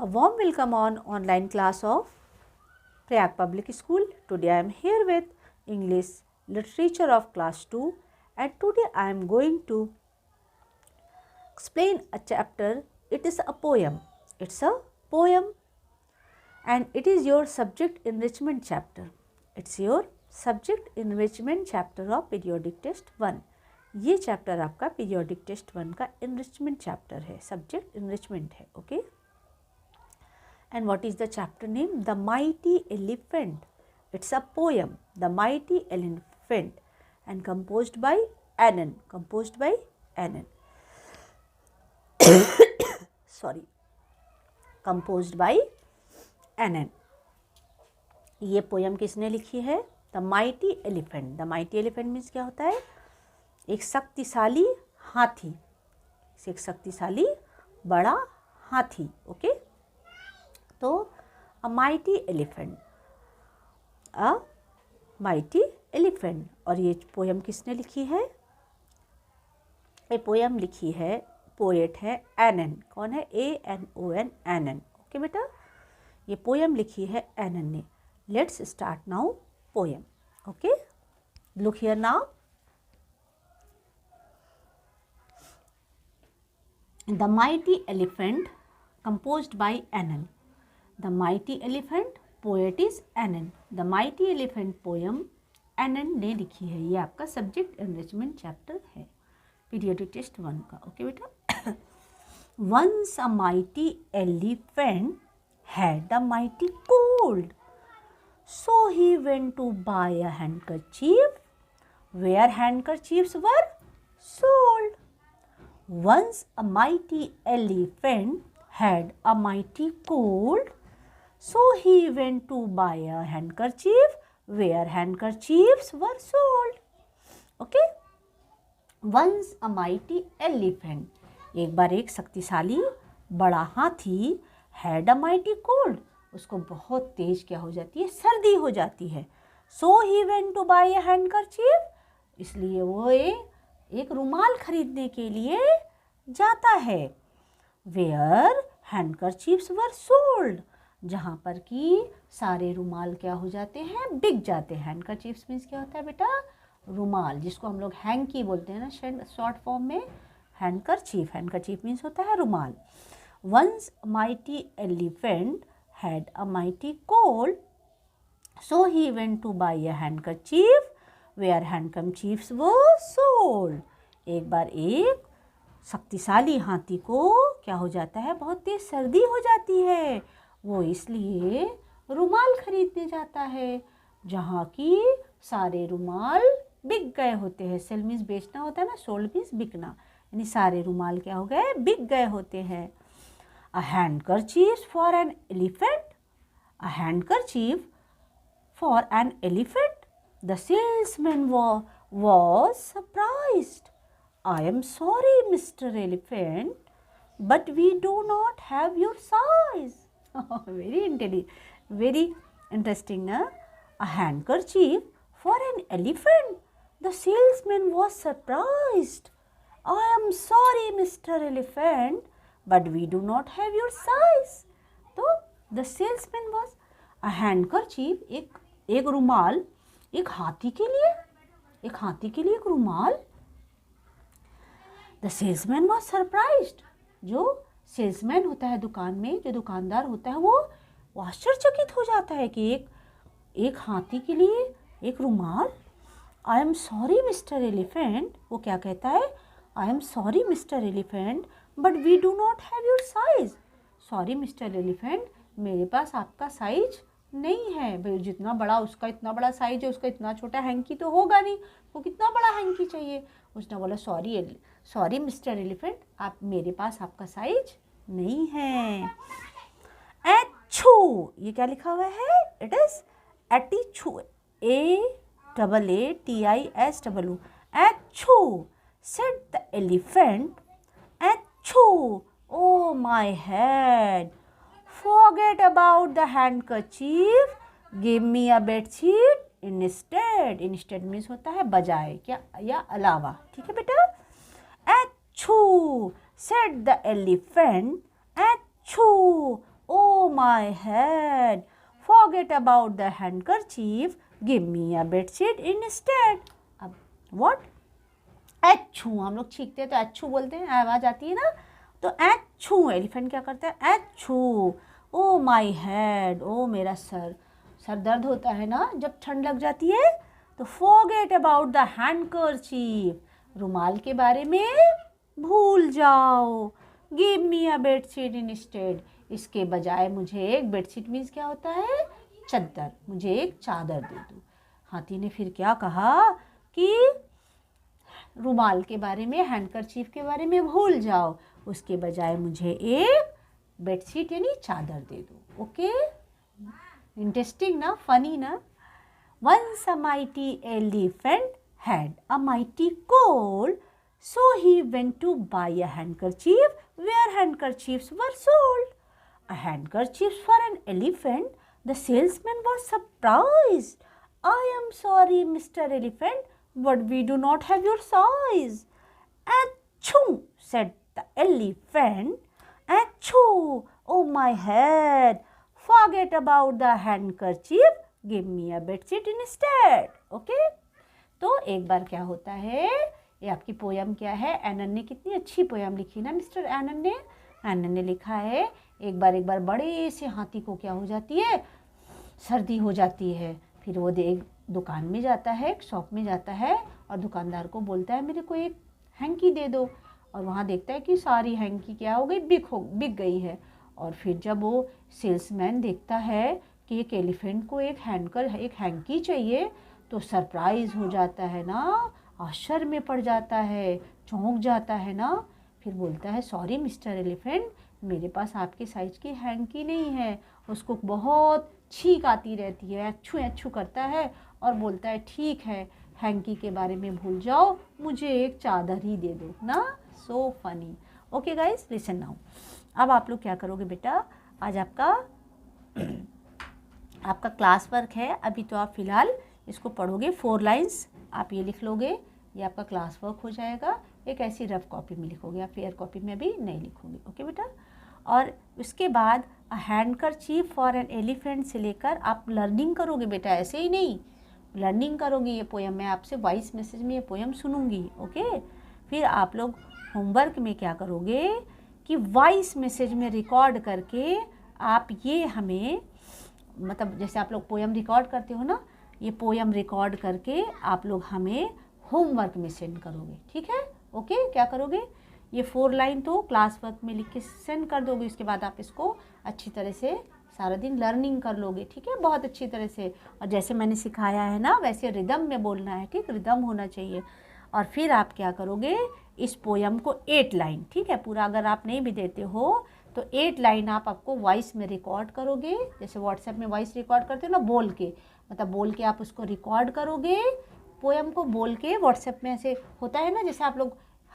A warm welcome on online class of Prayag Public School. Today I am here with English literature of class 2 and today I am going to explain a chapter. It is a poem. It's a poem and it is your subject enrichment chapter. It's your subject enrichment chapter of periodic test 1. ये chapter आपका periodic test 1 का enrichment chapter है, subject enrichment है. Okay. And what is the chapter name? The Mighty Elephant. It's a poem, The Mighty Elephant, and composed by Annan. Composed by Annan. Sorry. Composed by Annan. ये poem किसने लिखी है? The Mighty Elephant. The Mighty Elephant means क्या होता है? एक शक्तिशाली हाथी, एक शक्तिशाली बड़ा हाथी. ओके. तो अ माइटी एलिफेंट, अ माइटी एलिफेंट. और ये पोयम किसने लिखी है? ये पोयम लिखी है, पोएट है एनन. कौन है? ANON, एनन. ओके बेटा, ये पोयम लिखी है एनन ने. Let's start now poem. Okay, look here now. The Mighty Elephant, composed by Annan. The Mighty Elephant, poet is Annan. The Mighty Elephant poem Annan ने लिखी है. ये आपका सब्जेक्ट एनरिचमेंट चैप्टर है पीरियोडिक टेस्ट 1 का. ओके बेटा. Once a mighty elephant had a mighty cold, so he went to buy a handkerchief where handkerchiefs were sold. Once a mighty elephant had a mighty cold, so he went to buy a handkerchief where handkerchiefs were sold. Okay? Once a mighty elephant, एक बार एक शक्तिशाली बड़ा हाथी, had a mighty cold, उसको बहुत तेज क्या हो जाती है? सर्दी हो जाती है. So he went to buy a handkerchief, इसलिए वो एक रुमाल खरीदने के लिए जाता है. Where handkerchiefs were sold, जहाँ पर कि सारे रुमाल क्या हो जाते हैं? बिक जाते हैं. हैंडकरचीफ्स मीन्स क्या होता है बेटा? रुमाल, जिसको हम लोग हैंकी बोलते हैं ना शॉर्ट फॉर्म में. हैंडकरचीफ, हैंडकरचीफ मीन्स होता है रुमाल. Once a mighty elephant had a mighty cold, so he went to buy a handkerchief where handkerchiefs were sold. एक बार एक शक्तिशाली हाथी को क्या हो जाता है? बहुत तेज सर्दी हो जाती है. वो इसलिए रुमाल खरीदने जाता है जहाँ की सारे रुमाल बिक गए होते हैं. सेल मीन्स बेचना होता है ना, सोल्ड मीन्स बिकना, यानी सारे रुमाल क्या हो गए? बिक गए होते हैं. A handkerchief for an elephant, a handkerchief for an elephant. The salesman was surprised. I am sorry, Mr. Elephant, but we do not have your size. Very intelligent, very interesting, na? A handkerchief for an elephant. The salesman was surprised. I am sorry, Mr. Elephant, but we do not have your size. तो the salesman was a handkerchief, एक रुमाल, एक हाथी के लिए एक रुमाल. The salesman was surprised. जो सेल्समैन होता है दुकान में, जो दुकानदार होता है, वो आश्चर्यचकित हो जाता है कि एक हाथी के लिए एक रुमाल. I am sorry mister elephant, वो क्या कहता है? I am sorry mister elephant, but we do not have your size. Sorry mister elephant, मेरे पास आपका साइज नहीं है. भाई जितना बड़ा उसका इतना बड़ा साइज है, उसका इतना छोटा हैंकी तो होगा नहीं. वो कितना बड़ा हैंकी चाहिए? उसने बोला सॉरी मिस्टर एलिफेंट, आप मेरे पास आपका साइज नहीं है. एचू, ये क्या लिखा हुआ है? It is atishoo, AATISW. Achoo said the elephant. Achoo, oh my head, forget about the handkerchief, give me a bedsheet instead. Instead means होता है बजाय क्या या अलावा. ठीक है बेटा. Achoo, said the elephant. Achoo, Oh my head. Forget about the handkerchief. Give me a bedsheet instead. अब what? एच्छू, हम लोग छींकते हैं तो एच्छू बोलते हैं, आवाज़ आती है ना, तो एच्छू एलिफेंट क्या करता है, एच्छू। ओ माई हेड, ओ मेरा सर, सर दर्द होता है ना जब ठंड लग जाती है, तो फॉरगेट अबाउट द हैंडकरचीफ, रुमाल के बारे में भूल जाओ। गिव मी अ बेडशीट इंस्टेड, इसके बजाय मुझे एक बेडशीट, मीन्स क्या होता है, चद्दर, मुझे एक चादर दे दो। हाथी ने फिर क्या कहा कि रुमाल के बारे में, हैंडकरचीफ के बारे में भूल जाओ, उसके बजाय मुझे एक बेडशीट यानी चादर दे दो। ओके, इंटरेस्टिंग ना, फनी ना। Once a mighty elephant had a mighty cold, so he went to buy a handkerchief where handkerchiefs were sold. A handkerchief for an elephant? The salesman was surprised. I am sorry, Mr. Elephant, but we do not have your size. Achoo, said the elephant. Achoo, oh my head. Forget about the handkerchief. Give me a bedsheet instead. Okay? तो एक बार क्या होता है, ये आपकी poem क्या है, एनन ने कितनी अच्छी पोयम लिखी ना मिस्टर एनन ने लिखा है, एक बार बड़े से हाथी को क्या हो जाती है, सर्दी हो जाती है। फिर वो एक दुकान में जाता है, एक शॉप में जाता है और दुकानदार को बोलता है मेरे को एक हैंकी दे दो, और वहाँ देखता है कि सारी हैंकी क्या हो गई, बिक गई है। और फिर जब वो सेल्समैन देखता है कि एक एलिफेंट को एक हैंकी चाहिए, तो सरप्राइज़ हो जाता है ना, आश्चर्य में पड़ जाता है, चौंक जाता है ना। फिर बोलता है सॉरी मिस्टर एलिफेंट, मेरे पास आपके साइज की हैंकी नहीं है। उसको बहुत छींक आती रहती है, अच्छू अच्छू करता है और बोलता है ठीक है, हैंकी के बारे में भूल जाओ, मुझे एक चादर ही दे दो ना। So funny. Okay guys, listen now. अब आप लोग क्या करोगे बेटा, आज आपका क्लास वर्क है, अभी तो आप फ़िलहाल इसको पढ़ोगे, 4 लाइन्स आप ये लिख लोगे, ये आपका क्लास वर्क हो जाएगा। एक ऐसी रफ कॉपी में लिखोगे, आप फेयर कॉपी में भी नहीं लिखोगे। ओके बेटा, और उसके बाद अ हैंडकरचीफ फॉर एन एलिफेंट से लेकर आप लर्निंग करोगे बेटा, ऐसे ही नहीं, लर्निंग करोगे ये पोयम। मैं आपसे वॉइस मैसेज में ये पोयम सुनूंगी। ओके, फिर आप लोग होमवर्क में क्या करोगे कि वॉइस मैसेज में रिकॉर्ड करके आप ये हमें, मतलब जैसे आप लोग पोयम रिकॉर्ड करते हो ना, ये पोयम रिकॉर्ड करके आप लोग हमें होमवर्क में सेंड करोगे। ठीक है? ओके, क्या करोगे, ये 4 लाइन तो क्लास वर्क में लिख के सेंड कर दोगे। उसके बाद आप इसको अच्छी तरह से सारा दिन लर्निंग कर लोगे। ठीक है, बहुत अच्छी तरह से, और जैसे मैंने सिखाया है ना वैसे रिदम में बोलना है। ठीक, रिदम होना चाहिए। और फिर आप क्या करोगे, इस पोयम को 8 लाइन, ठीक है, पूरा अगर आप नहीं भी देते हो तो 8 लाइन आपको वॉइस में रिकॉर्ड करोगे, जैसे व्हाट्सएप में वॉइस रिकॉर्ड करते हो ना, बोल के, मतलब बोल के आप उसको रिकॉर्ड करोगे, पोयम को बोल के। व्हाट्सएप में ऐसे होता है ना, जैसे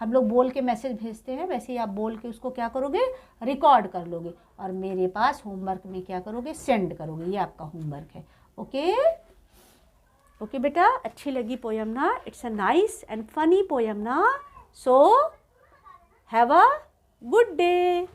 हम लोग बोल के मैसेज भेजते हैं, वैसे ही आप बोल के उसको क्या करोगे, रिकॉर्ड कर लोगे, और मेरे पास होमवर्क में क्या करोगे, सेंड करोगे। ये आपका होमवर्क है। ओके ओके बेटा, अच्छी लगी पोयम ना, it's a nice and funny poem ना। So have a good day.